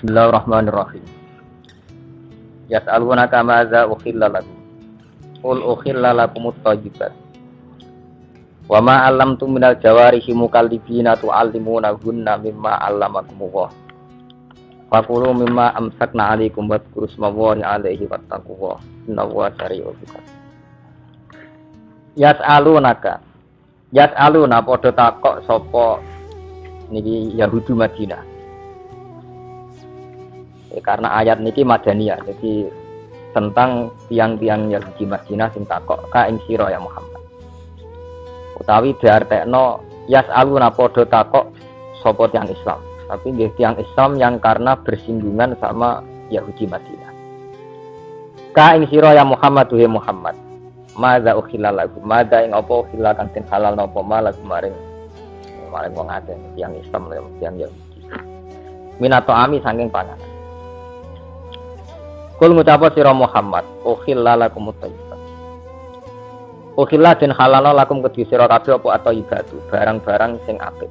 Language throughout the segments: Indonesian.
Bismillahirrahmanirrahim. Yas'alunaka madza ukhilla lakum. Qul ukhilla lakumut thayyibat. Wa ma 'allamtum minal jawarihi mukallibina tu'allimunahunna mimma 'allamakumullah. Fakulu mimma amsakna 'alaikum wadhkuru ismallahi 'alaihi wattaqullah. Innallaha sari'ul hisab. Yas'aluna padha takok sapa niki Yahudi Madinah. Karena ayat niki Madaniyah, jadi tentang tiang-tiang Yahudi Madinah sing takok ka ing sira ya Muhammad. Utawi diartekno yas'aluna padha takok sapa tiang Islam, tapi nggih tiang Islam yang karena bersinggungan sama Yahudi Madinah. Ka ing sira ya Muhammad duhe Muhammad. Madza ukhilla lakum, madza ing apa ukhilla kang den halal napa malakum maring wong akeh tiang Islam lan tiang Yahudi. Minato ami saking panganan. Kul ngucapa sira Muhammad, ukhilla lakumut thayyibat. Ukhilla den halal lakum kedhi sira kabeh apa at-thayyibatu, barang-barang sing apik.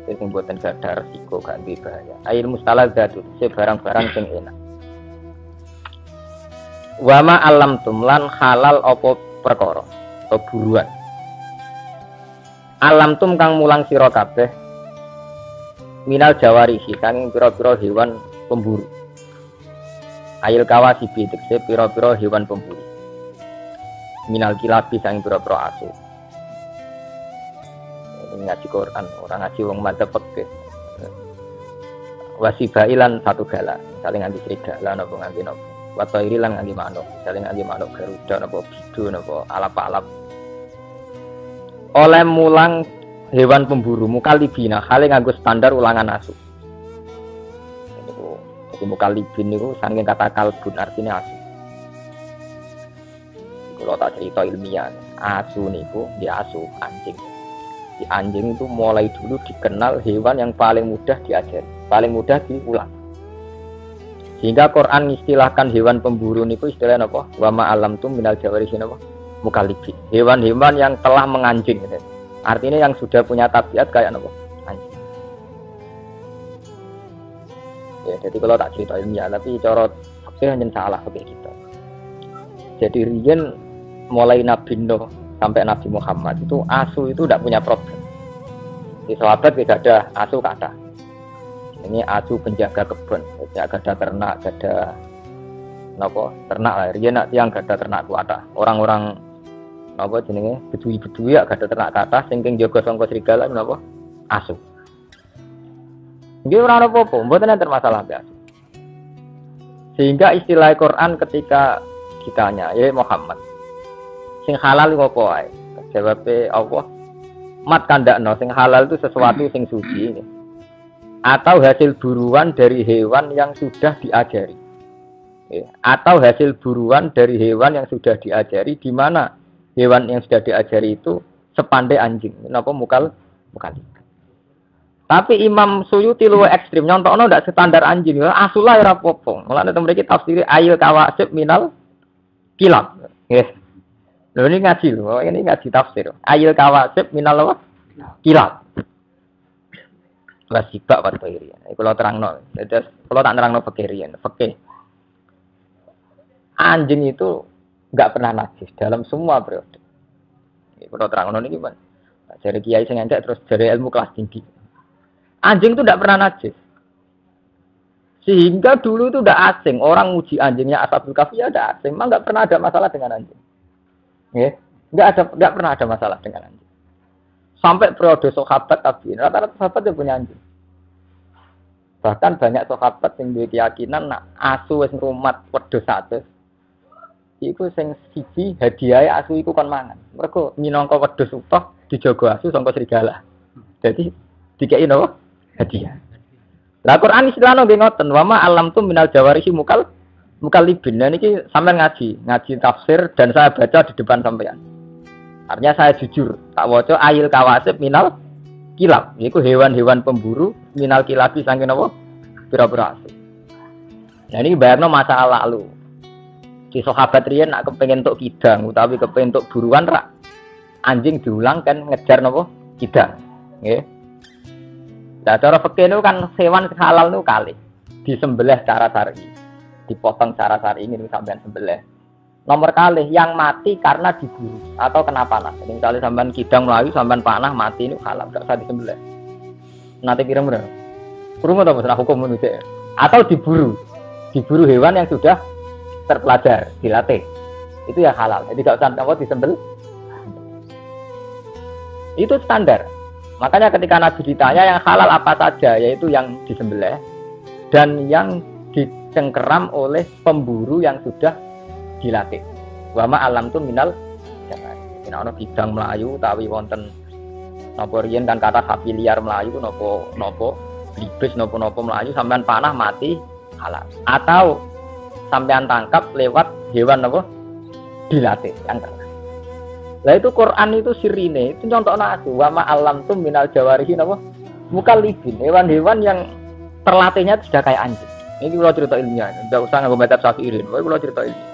Sing boten gadhar resiko gak duwe bahaya. Ail mustaladzatu, barang-barang sing enak. Wa ma alamtum lan halal apa perkara atau buruan. Alamtum kang mulang sira kabeh minal jawarihi kang pira-pira hewan pemburu. Ail kawasibi tekse pira-pira hewan pemburu. Minal kilabi sang pira-pira asu. Ini ngaji Quran, orang ngaji wong madzhab fikih. Wasibailan satu gala, saling nganti serigala napa nganti napa. Watairi lan nganti manuk, saling nganti manuk garuda napa bidu napa alap-alap. Oleh mulang hewan pemburu mukalibina hale nganggo standar ulangan asu. Mukalibin niku saking kata kalbun artinya asu. Kalau tak cerita ilmiah, asu niku di asu anjing. Di anjing itu mulai dulu dikenal hewan yang paling mudah diajar, paling mudah diulang. Sehingga Quran istilahkan hewan pemburu niku istilahnya apa? Wa ma alamtum minal jawarihi napa? Mukalibin. Hewan-hewan yang telah menganjing. Artinya yang sudah punya tabiat kayak napa? Anjing. Ya, jadi kalau tak cerita ilmiah, tapi cara fikih hanya salah fikih kita. Jadi riyen mulai Nabi Nuh sampai Nabi Muhammad itu asu itu tidak punya problem. Di sahabat tidak ada asu kata. Ini asu penjaga kebun, jadi ada ternak, ada nopo ternak lah. Riyen nak tiang ada ternak kuata. Orang-orang nopo jenenge bedui-bedui ya ada ternak kata, singking jaga sangka serigala nopo asu. Nggih ora ana apa-apa, mboten enten masalah biasa. Sehingga istilah Quran ketika ditanya, "Ya Muhammad, sing halal ngopo wae?" Jawabe Allah, "Mat kandakno sing halal itu sesuatu sing suci atau hasil buruan dari hewan yang sudah diajari." Atau hasil buruan dari hewan yang sudah diajari, di mana hewan yang sudah diajari itu sepandai anjing. Napa mukal. Tapi Imam Suyuti luwih ekstrim, nyontokno ndak standar anjing. Asu lah ora apa-apa. Mulane teng mriki tafsir ayil kawasib minal kilab. Nggih. Lho ini ngaji lho, ini ngaji tafsir. Ayil kawasib minal apa? Kilab. Wasibak wa thairi. Kula terangno. Terus kula tak nerangno fikih riyen. Fikih. Anjing itu enggak pernah najis dalam semua periode. Kula terangno niki, Mas. Jare kiai sing entek terus jare ilmu kelas tinggi. Anjing itu tidak pernah najis. Sehingga dulu itu tidak asing. Orang uji anjingnya Ashabul Kahfi ya tidak asing. Memang tidak pernah ada masalah dengan anjing. Tidak pernah ada masalah dengan anjing. Sampai periode sahabat tabi'in, rata-rata sahabat yang punya anjing. Bahkan banyak sahabat yang punya keyakinan nak asu wis ngrumat wedhus satu. Iku sing siji hadiah asu iku kon mangan. Mergo minangka wedhus utuh dijaga asu sangka serigala. Jadi dikei napa? Hadiah. Lah Quran istilahno nggih ngoten, wa ma alamtum minal jawarihi mukallibin. Nah niki sampean ngaji tafsir dan saya baca di depan sampean. Artinya saya jujur, tak waca ayil kawasib minal kilab. Iku hewan-hewan pemburu minal kilabi saking napa? Pira-pira asu. Nah ini bayarno masa lalu. Di sahabat riyen nak kepengin entuk kidang utawi kepengin entuk buruan rak anjing diulang kan ngejar napa? Kidang. Nggih. Nah, cara fikih itu kan hewan halal itu kali disembelih secara syar'i. Dipotong secara syar'i ini sampean sembelih. Nomor kali yang mati karena diburu atau kena panah. Jadi misalnya sampean kidang melayu, sampean panah mati ini halal, enggak usah disembelih. Nanti kira bener. Kurung atau masalah hukum manusia. Atau diburu. Diburu hewan yang sudah terpelajar, dilatih. Itu ya halal. Jadi enggak usah apa disembelih. Itu standar. Makanya ketika Nabi ditanya yang halal apa saja, yaitu yang disembelih dan yang dicengkeram oleh pemburu yang sudah dilatih. Wama alam tu minal jangan. Nek ana bidang Melayu utawi wonten napa riyen kan kata sapi liar Melayu napa blibes napa Melayu sampean panah mati halal. Atau sampean tangkap lewat hewan napa dilatih yang ternak. Lah itu Quran itu sirine itu contohna aku wama alam tu minal jawarihi napa mukallibin hewan-hewan yang terlatihnya sudah kayak anjing. Ini kalau cerita ilmiah, enggak usah nganggo metode Syafi'i. Kalau cerita ilmiah.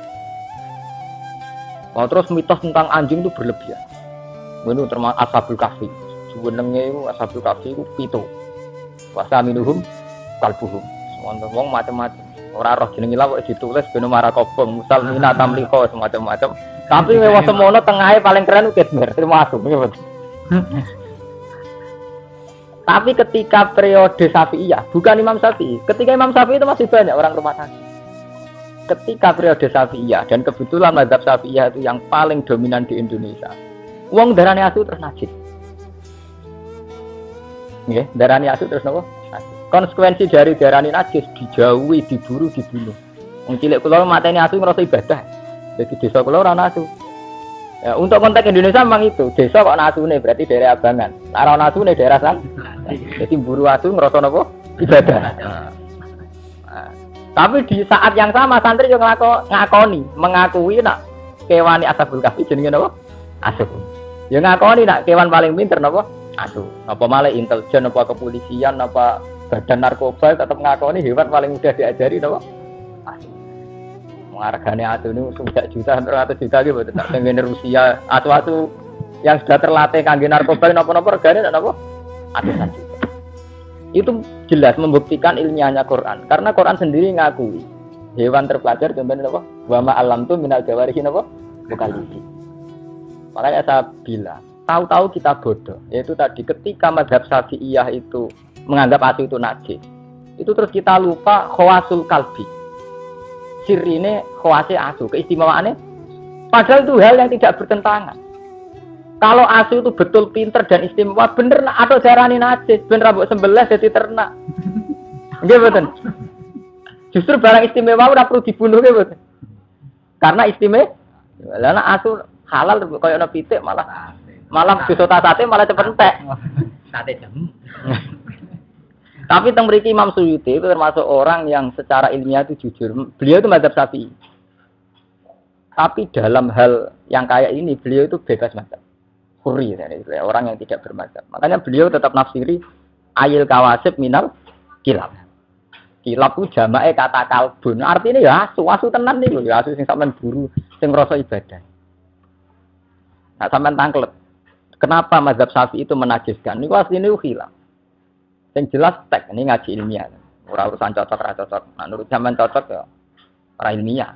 Oh, terus mitos tentang anjing itu berlebihan. Ini termasuk Ashabul Kahfi. Sebenarnya itu Ashabul Kahfi itu pitu. Wasa minuhum kalbuhum. Semua wong macam-macam. Ora roh jenenge lha kok ditulis ben marah kobong, musal mina tamliho semacam-macam. Tapi lewat semono tengahnya paling keren itu Kedmer, termasuk. Tapi ketika periode Syafi'iyah, bukan Imam Syafi'i. Ketika Imam Syafi'i itu masih banyak orang rumah sakit. Ketika periode Syafi'iyah dan kebetulan mazhab Syafi'iyah itu yang paling dominan di Indonesia. Wong darane asu terus najis. Nggih, darane asu terus napa? Najis. Konsekuensi dari darane najis dijauhi, diburu, dibunuh. Wong cilik kula mateni asu ngrasa ibadah. Jadi desa kula ora ana asu. Ya, untuk konteks Indonesia memang itu. Desa kok ana asune berarti daerah Abangan. Ora ana asune daerah san. Jadi buru asu ngrasa napa? Ibadah. Tapi di saat yang sama santri yang mengakui nak kewan Ashabul Kahfi jenenge napa? Asu. Ya ngakoni nak kewan paling pinter napa? Asu. Apa malah intelijen apa kepolisian apa badan narkoba tetap ngakoni hewan paling mudah diajari napa? Asu. Hargane asu ini sudah juta, 100 juta gitu, tak tengene Rusia, asu-asu yang sudah terlatih kangge narkoba napa-napa regane napa? Atusan juta. Itu jelas membuktikan ilmiahnya Quran. Karena Quran sendiri ngakui hewan terpelajar contohnya apa? Wa ma alam tu minal jawarihi apa? Mukallibin. Makanya saya bilang, tahu-tahu kita bodoh. Yaitu tadi ketika mazhab Syafi'iyah itu menganggap asu itu najis. Itu terus kita lupa khawasul kalbi. Sirine khawasi asu, keistimewaannya. Padahal itu hal yang tidak bertentangan. Kalau asu itu betul pinter dan istimewa, bener atau darani najis, bener rambut sembelih jadi ternak. Nggih mboten. Justru barang istimewa ora perlu dibunuh nggih mboten. Karena istimewa. Lah nek asu halal koyo ana pitik malah disota sate malah cepet entek. Sate jam. Tapi teng mriki Imam Suyuti itu termasuk orang yang secara ilmiah itu jujur. Beliau itu mazhab Syafi'i. Tapi dalam hal yang kayak ini beliau itu bebas mazhab. Huri, orang yang tidak bermazhab. Makanya beliau tetap nafsiri ayil kawasib minal kilab. Kilab itu jamae kata kalbun. Artinya ya asu tenan nih, ya asu sing sampean buru, sing rasa ibadah. Nah sampean tangklet. Kenapa mazhab Syafi'i itu menajiskan? Niku asline khilaf. Sing jelas tek ini ngaji ilmiah. Ora urusan cocok ra cocok. Nah, menurut zaman cocok ya ora ilmiah.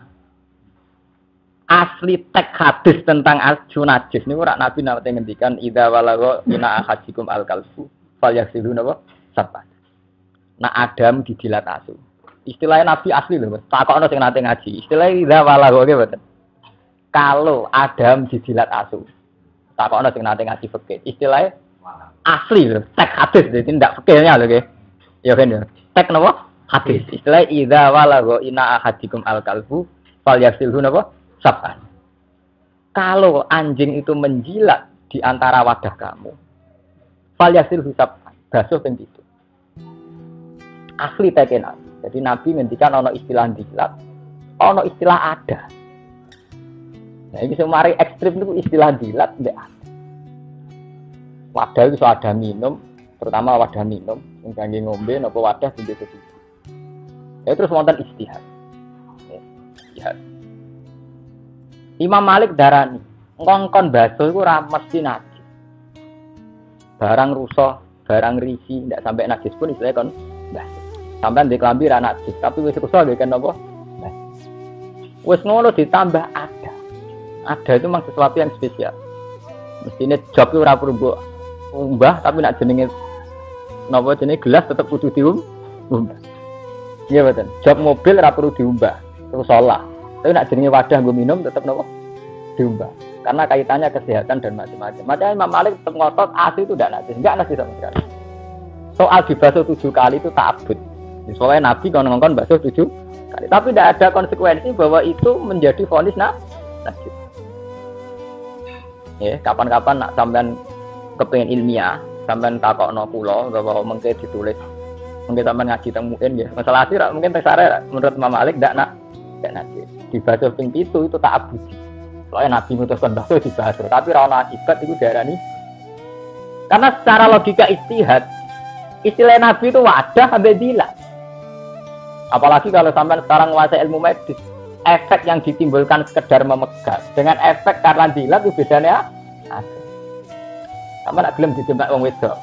Asli teks hadis tentang asu najis niku ora Nabi nate ngendikan idza walagha ina ahadikum al-kalbu falyaghsilu napa sapa. Nah Adam dijilat asu. Istilahnya Nabi asli lho, takokno sing nate ngaji. Istilahnya idza walagha nggih mboten. Kalau Adam dijilat asu. Takokno sing nate ngaji fikih. Istilahnya asli lho, teks hadis jadi ndak fikihnya lho nggih. Ya kan ya. Teks napa? Hadis. Istilahnya idza walagha ina ahadikum al-kalbu falyaghsilu napa sab'an. Kalau anjing itu menjilat di antara wadah kamu, falyasil hisab basuh ping 7. Asli teken. Jadi Nabi ngendikan ana istilah jilat, ana istilah ada. Nah, ini semari ekstrim itu istilah jilat ndek ada. Wadah itu ada minum, terutama wadah minum, sing kangge ngombe napa wadah sing dadi. Ya terus wonten istihad. Istihad. Imam Malik darani ngongkon basuh iku ora mesti najis. Barang rusak barang risi ndak sampai najis pun istilahnya kon basuh. Sampai di kelambi ra najis, tapi wis rusak nggih kan napa? Wis ngono ditambah ada. Ada itu memang sesuatu yang spesial. Mestine job itu ora perlu mbok umbah, tapi nak jenenge napa jenenge gelas tetep kudu diumbah. Iya betul. Job mobil ora perlu diumbah, terus salah. Tapi nak jenenge wadah nggo minum tetep napa? Diumbah. Karena kaitannya kesehatan dan macam-macam. Makanya Imam Malik tetap ngotot ASI itu tidak najis, enggak najis sama sekali. Soal dibasuh 7 kali itu ta'abbud. Soalnya Nabi ngongkon basuh 7 kali, tapi tidak ada konsekuensi bahwa itu menjadi vonis najis. Ya, kapan-kapan nak sampean kepengin ilmiah, sampean takokno kula bahwa mengke ditulis, mungkin sampean ngaji teng mungkin ya. Masalah asir mungkin tesare menurut Imam Malik tidak najis. Dibasuh ping 7 itu ta'abbud. Soalnya Nabi mutuskan basuh dibasuh, tapi ra ono akibat itu diarani. Karena secara logika ijtihad, istilah Nabi itu wadah sampai dilat. Apalagi kalau sampai sekarang menguasai ilmu medis, efek yang ditimbulkan sekedar memegang dengan efek karena dilat itu bedanya ada. Sampai nak gelem dijembak wong wedok.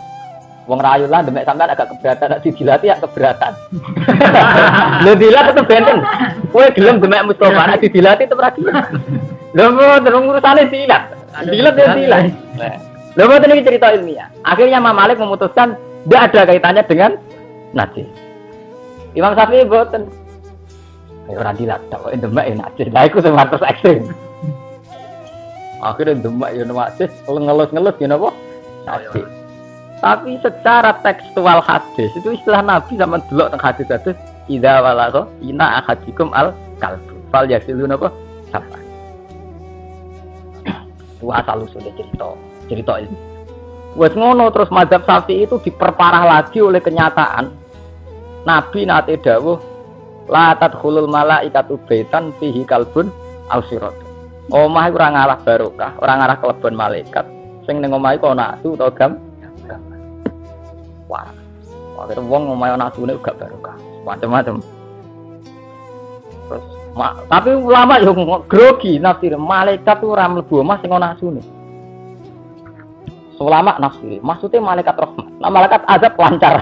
Wong rayu lah demek sampean agak keberatan, nak didilati ya keberatan. Lho dilat tetep benten. Kowe gelem demek Mustofa, nak didilati tetep ra gelem. Lho terus urusane dilat. Dilat ya dilat. Lho mboten iki cerita ilmiah. Akhirnya Imam Malik memutuskan tidak ada kaitannya dengan najis. Imam Syafi'i mboten. Ora dilat, kok demek ya najis. Lah iku sing terus ekstrem. Akhirnya demek ya najis, ngelus-ngelus ya napa? Najis. Tapi secara tekstual hadis itu istilah Nabi sama delok teng hadis-hadis idza walagha ina ahadikum al kalbu fal yasilu napa sapa. Wah asal usulnya cerita ini. Wes ngono terus mazhab Syafi'i itu diperparah lagi oleh kenyataan Nabi nate dawuh la tadkhulul malaikatu baitan fihi kalbun aw sirat. Omah iku ora ngalah barokah, ora ngalah kelebon malaikat. Sing ning omah iku ana asu utawa gam. Wah. Akhire wong omahe ana asune gak barokah. Macam-macam. Terus tapi ulama yo grogi nafsir malaikat ora mlebu omah sing ana asune. Ulama nafsir, maksudnya malaikat rahmat. Nah, malaikat azab lancar.